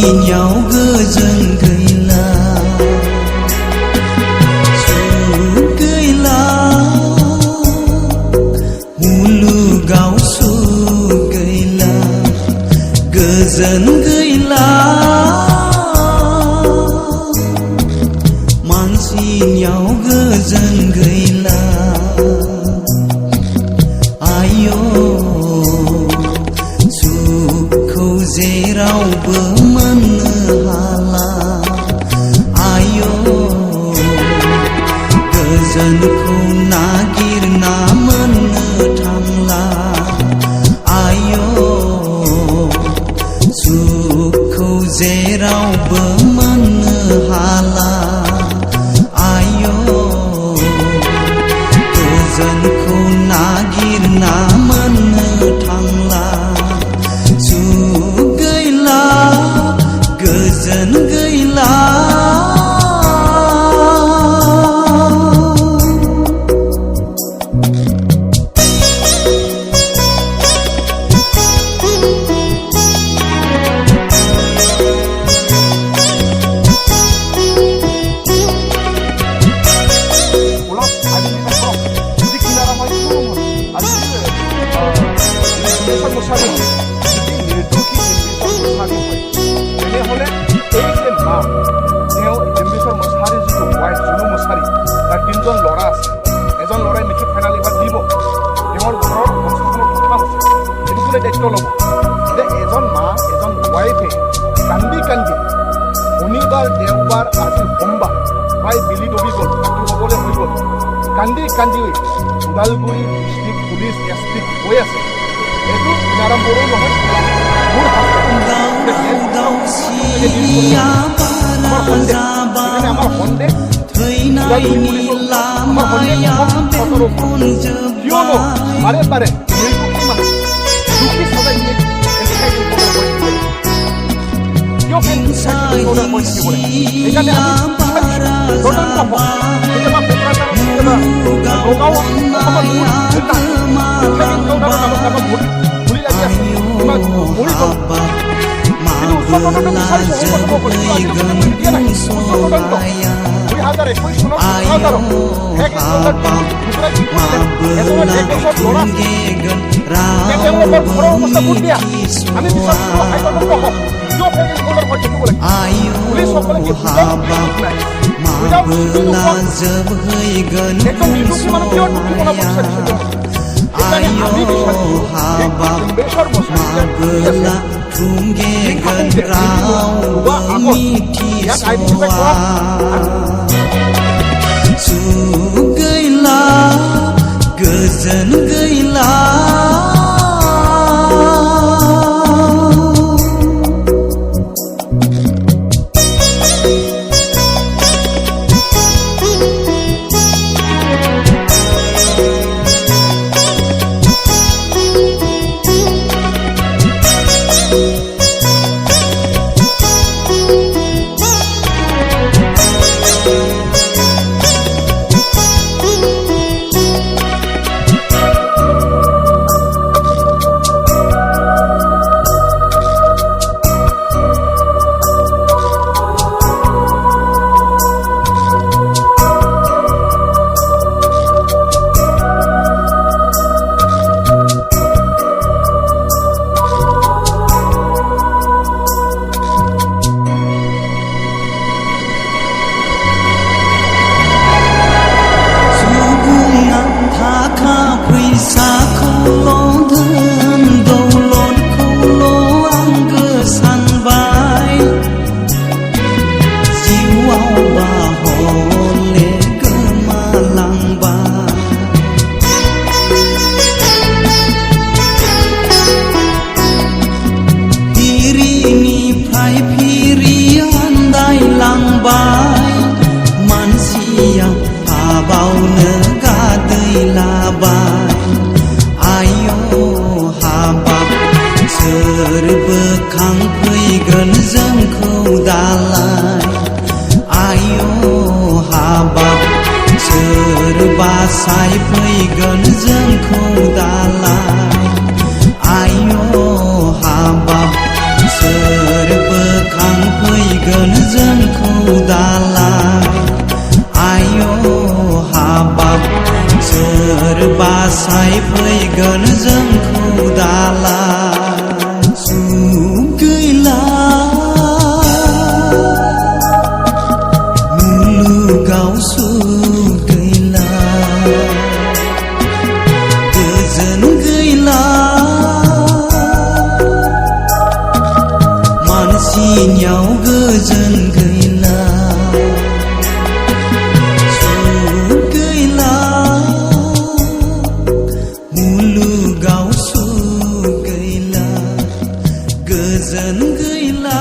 मानसिनियाव गोजोन गैला सुख गैला मुलुगाव सुख गैला गोजोन गैला मानसिनियाव गोजोन गैला आयो सुखखौ जेरावबो मोननो हाला आयो गोजोनखौ नागिरना मोननो थांला आयो सुखखौ जेरावबो मोननो हाला आयो गोजोनखौ नागिरना मोननो थांला सुख गैला गोजोन गैला তিনজন ল'ৰা আছে এজন ল'ৰাই মেট্ৰিক ফাইনেল এবাৰ দিব তেওঁৰ ঘৰৰ সংস্থাপনৰ কথা আছে সেইটো কোনে দায়িত্ব ল'ব যে এজন মা এজন ৱাইফে কান্দি কান্দি শনিবাৰ দেওবাৰ আজি সোমবাৰ প্ৰায় বিলি ডবি গ'ল ৰাতি হ'বলৈ হৈ গ'ল কান্দি কান্দি ওদালগুৰি ডিষ্ট্ৰিক্ট পুলিচ এছপিক গৈ আছে এইটো ইনাৰাম বড়ো নহয় মোৰ আমাৰ সন্দেহ थैनायनि लामाया कियनो बारे बारे निर्दोषी मानसि दुखी सजायनि सुख गैला गोजोन गैला बोखांफैगोन जोंखौ दालाय आयौ हाबाब सोर बासायफैगोन जोंखौ दालाय आयौ हाबाब सोर बोखां दाला सुख गैला मुलुगाव सुख गैला गोजोन गैला मानसिनियाव गोजोन गैला सुख गैला मुलुगाव सुख गैला गोजोन गैला